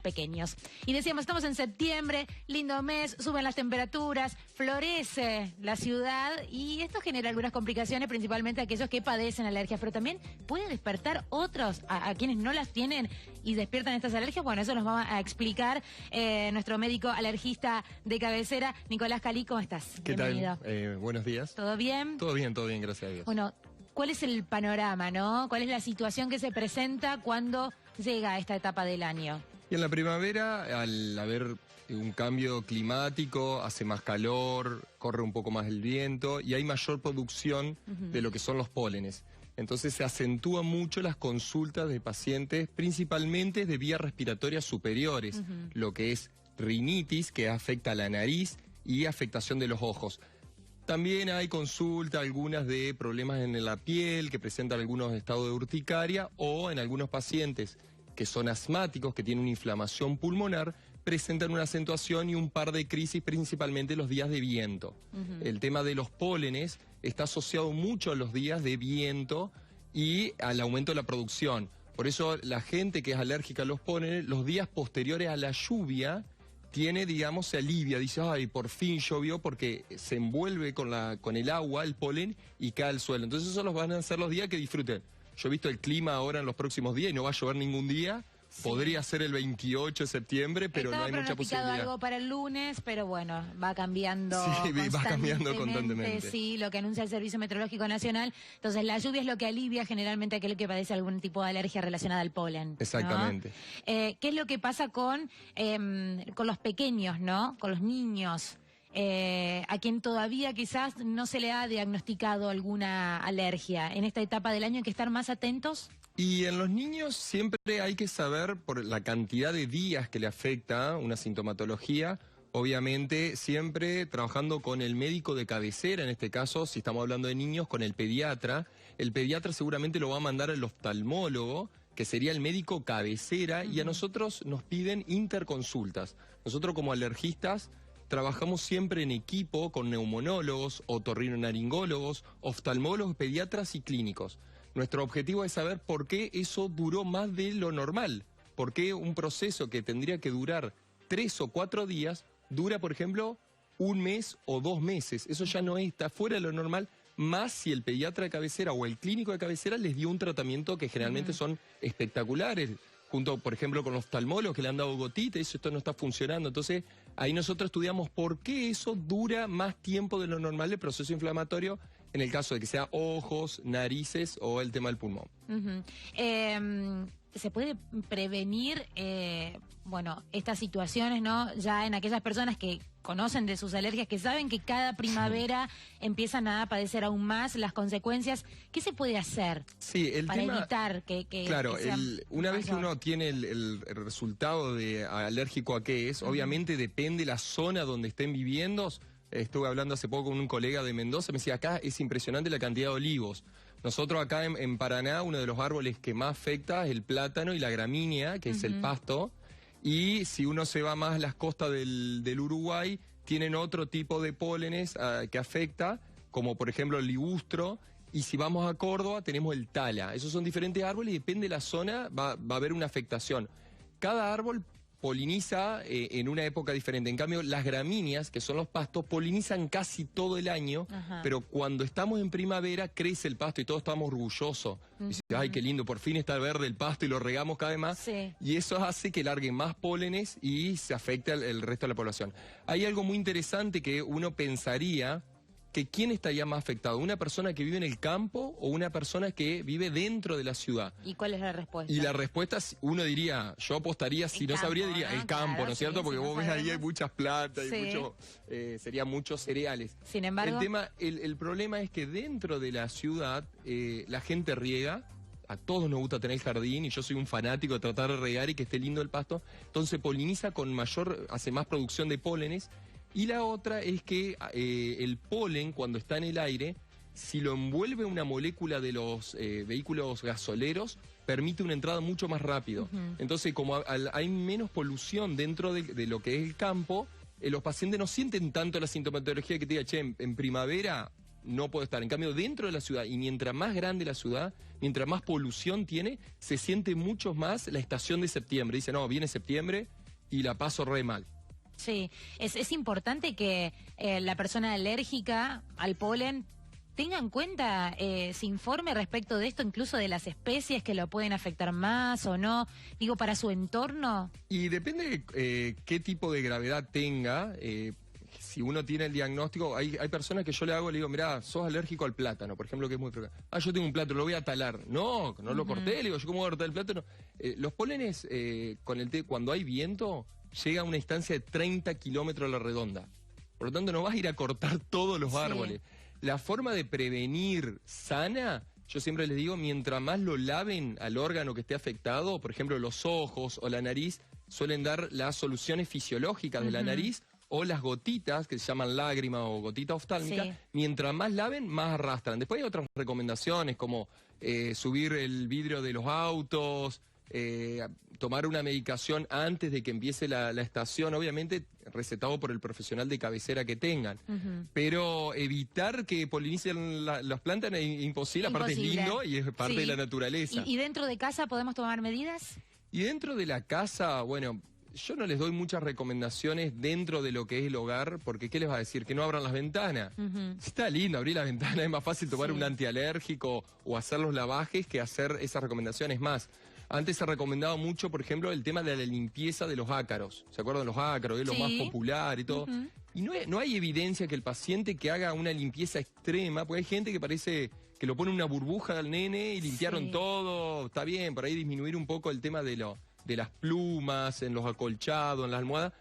pequeños. Y decíamos, estamos en septiembre, lindo mes, suben las temperaturas, florece la ciudad y esto genera algunas complicaciones, principalmente a aquellos que padecen alergias, pero también puede despertar otros, a quienes no las tienen y despiertan estas alergias. Bueno, eso nos va a explicar nuestro médico alergista de cabecera, Nicolás Calí. ¿Cómo estás? ¿Qué Bienvenido. tal? Buenos días. ¿Todo bien? Todo bien, gracias a Dios. Bueno, ¿cuál es el panorama, no? ¿Cuál es la situación que se presenta cuando llega a esta etapa del año? Y en la primavera, al haber un cambio climático, hace más calor, corre un poco más el viento y hay mayor producción de lo que son los pólenes. Entonces se acentúan mucho las consultas de pacientes, principalmente de vías respiratorias superiores, lo que es rinitis, que afecta a la nariz, y afectación de los ojos. También hay consulta, algunas de problemas en la piel, que presentan algunos estados de urticaria, o en algunos pacientes que son asmáticos, que tienen una inflamación pulmonar, presentan una acentuación y un par de crisis, principalmente los días de viento. El tema de los pólenes está asociado mucho a los días de viento y al aumento de la producción. Por eso la gente que es alérgica a los pólenes, los días posteriores a la lluvia, tiene, digamos, se alivia, dice, ay, por fin llovió, porque se envuelve con el agua, el polen, y cae al suelo. Entonces esos los van a ser los días que disfruten. Yo he visto el clima ahora en los próximos días y no va a llover ningún día. Sí. Podría ser el 28 de septiembre, pero no hay mucha posibilidad. Algo para el lunes, pero bueno, va cambiando. Sí, va cambiando constantemente. Sí, lo que anuncia el Servicio Meteorológico Nacional. Entonces, la lluvia es lo que alivia generalmente a aquel que padece algún tipo de alergia relacionada al polen, ¿no? Exactamente. ¿Qué es lo que pasa con los pequeños, ¿no? Con los niños. A quien todavía quizás no se le ha diagnosticado alguna alergia. En esta etapa del año hay que estar más atentos. Y en los niños siempre hay que saber, por la cantidad de días que le afecta una sintomatología, obviamente siempre trabajando con el médico de cabecera, en este caso, si estamos hablando de niños, con el pediatra. El pediatra seguramente lo va a mandar al oftalmólogo, que sería el médico cabecera, y a nosotros nos piden interconsultas. Nosotros como alergistas trabajamos siempre en equipo con neumonólogos, otorrinolaringólogos, oftalmólogos, pediatras y clínicos. Nuestro objetivo es saber por qué eso duró más de lo normal. Por qué un proceso que tendría que durar 3 o 4 días dura, por ejemplo, 1 mes o 2 meses. Eso ya no está fuera de lo normal, más si el pediatra de cabecera o el clínico de cabecera les dio un tratamiento que generalmente son espectaculares. Junto, por ejemplo, con los oftalmólogos que le han dado gotita, esto no está funcionando. Entonces, ahí nosotros estudiamos por qué eso dura más tiempo de lo normal el proceso inflamatorio, en el caso de que sea ojos, narices o el tema del pulmón. ¿Se puede prevenir, estas situaciones, ¿no? Ya en aquellas personas que conocen de sus alergias, que saben que cada primavera empiezan a padecer aún más las consecuencias. ¿Qué se puede hacer para evitar que claro, una vez que uno tiene el resultado de alérgico a qué es, obviamente depende la zona donde estén viviendo. Estuve hablando hace poco con un colega de Mendoza, me decía, acá es impresionante la cantidad de olivos. Nosotros acá en Paraná, uno de los árboles que más afecta es el plátano y la gramínea, que es el pasto. Y si uno se va más a las costas del Uruguay, tienen otro tipo de pólenes que afecta, como por ejemplo el ligustro. Y si vamos a Córdoba, tenemos el tala. Esos son diferentes árboles y depende de la zona, va a haber una afectación. Cada árbol poliniza en una época diferente. En cambio, las gramíneas, que son los pastos, polinizan casi todo el año, pero cuando estamos en primavera crece el pasto y todos estamos orgullosos. Dice, ay, qué lindo, por fin está verde el pasto y lo regamos cada vez más. Sí. Y eso hace que larguen más pólenes y se afecte el resto de la población. Hay algo muy interesante que uno pensaría, que ¿quién estaría más afectado? ¿Una persona que vive en el campo o una persona que vive dentro de la ciudad? ¿Y cuál es la respuesta? Y la respuesta, uno diría, yo apostaría, si no sabría, diría el campo, claro, ¿no es cierto? Porque vos ves ahí hay muchas plantas, y serían muchos cereales. Sin embargo, el problema es que dentro de la ciudad la gente riega. A todos nos gusta tener el jardín y yo soy un fanático de tratar de regar y que esté lindo el pasto. Entonces poliniza hace más producción de pólenes. Y la otra es que el polen, cuando está en el aire, si lo envuelve una molécula de los vehículos gasoleros, permite una entrada mucho más rápido. Entonces, como hay menos polución dentro de lo que es el campo, los pacientes no sienten tanto la sintomatología que te diga, che, en primavera no puedo estar. En cambio, dentro de la ciudad, y mientras más grande la ciudad, mientras más polución tiene, se siente mucho más la estación de septiembre. Dice, no, viene septiembre y la paso re mal. Sí, es importante que la persona alérgica al polen tenga en cuenta, se informe respecto de esto, incluso de las especies que lo pueden afectar más o no, digo, para su entorno. Y depende qué tipo de gravedad tenga. Si uno tiene el diagnóstico, hay personas que yo le digo, mirá, sos alérgico al plátano, por ejemplo, que es muy frecuente. Ah, yo tengo un plátano, lo voy a talar. No lo corté, le digo, ¿yo cómo voy a cortar el plátano? Los pólenes, cuando hay viento, llega a una distancia de 30 kilómetros a la redonda. Por lo tanto, no vas a ir a cortar todos los árboles. La forma de prevenir sana, yo siempre les digo, mientras más lo laven al órgano que esté afectado, por ejemplo, los ojos o la nariz, suelen dar las soluciones fisiológicas de la nariz, o las gotitas, que se llaman lágrima o gotita oftálmica, mientras más laven, más arrastran. Después hay otras recomendaciones, como subir el vidrio de los autos, tomar una medicación antes de que empiece la estación, obviamente recetado por el profesional de cabecera que tengan. Pero evitar que polinicen las plantas es imposible, aparte es lindo y es parte de la naturaleza. ¿Y dentro de casa podemos tomar medidas? Y dentro de la casa, bueno, yo no les doy muchas recomendaciones dentro de lo que es el hogar, porque ¿qué les va a decir? Que no abran las ventanas. Está lindo abrir las ventanas, es más fácil tomar un antialérgico o hacer los lavajes que hacer esas recomendaciones más. Antes se recomendaba mucho, por ejemplo, el tema de la limpieza de los ácaros. ¿Se acuerdan de los ácaros? Es lo más popular y todo. Y no hay evidencia que el paciente que haga una limpieza extrema, porque hay gente que parece que lo pone una burbuja al nene y limpiaron todo. Está bien, por ahí disminuir un poco el tema de las plumas, en los acolchados, en las almohadas.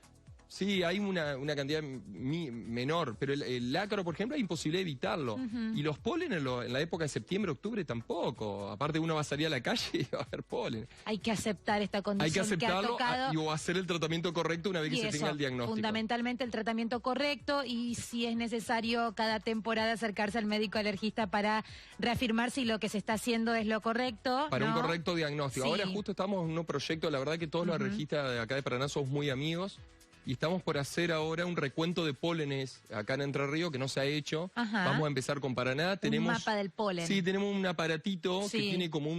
Sí, hay una cantidad menor, pero el ácaro, por ejemplo, es imposible evitarlo. Y los polen en la época de septiembre, octubre tampoco. Aparte uno va a salir a la calle y va a haber polen. Hay que aceptar esta condición. Hay que aceptarlo o hacer el tratamiento correcto una vez que se tenga el diagnóstico. Fundamentalmente el tratamiento correcto, y si es necesario cada temporada acercarse al médico alergista para reafirmar si lo que se está haciendo es lo correcto. Para un correcto diagnóstico. Ahora justo estamos en un proyecto, la verdad que todos los alergistas de acá de Paraná somos muy amigos. Y estamos por hacer ahora un recuento de pólenes acá en Entre Ríos, que no se ha hecho. Vamos a empezar con Paraná. Un mapa del polen. Sí, tenemos un aparatito que tiene como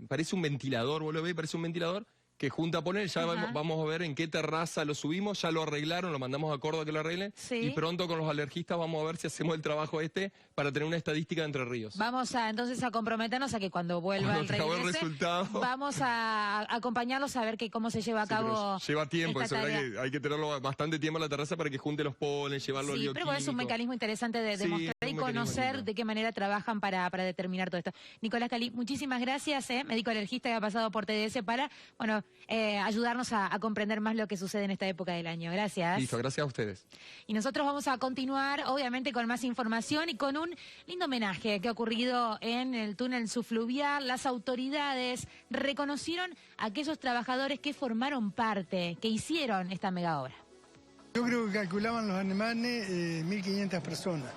parece un ventilador, vos lo ves, parece un ventilador, que junta polen. Ya vamos a ver en qué terraza lo subimos, ya lo arreglaron, lo mandamos a Córdoba que lo arreglen. Y pronto con los alergistas vamos a ver si hacemos el trabajo para tener una estadística de Entre Ríos. Vamos entonces a comprometernos a que cuando vuelva el resultado, vamos a acompañarlos a ver cómo se lleva a cabo. Lleva tiempo, eso que hay que tenerlo bastante tiempo en la terraza para que junte los polen, llevarlo al bioquímico. Pero es un mecanismo interesante de demostrar y conocer de qué manera trabajan para determinar todo esto. Nicolás Calí, muchísimas gracias, médico alergista que ha pasado por TDS para, ayudarnos a comprender más lo que sucede en esta época del año. Gracias. Listo, gracias a ustedes. Y nosotros vamos a continuar, obviamente, con más información y con un lindo homenaje que ha ocurrido en el túnel subfluvial. Las autoridades reconocieron a aquellos trabajadores que formaron parte, que hicieron esta mega obra. Yo creo que calculaban los alemanes 1.500 personas.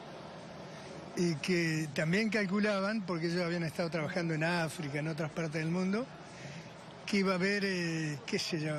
Y que también calculaban, porque ellos habían estado trabajando en África, en otras partes del mundo, que iba a haber, qué sé yo,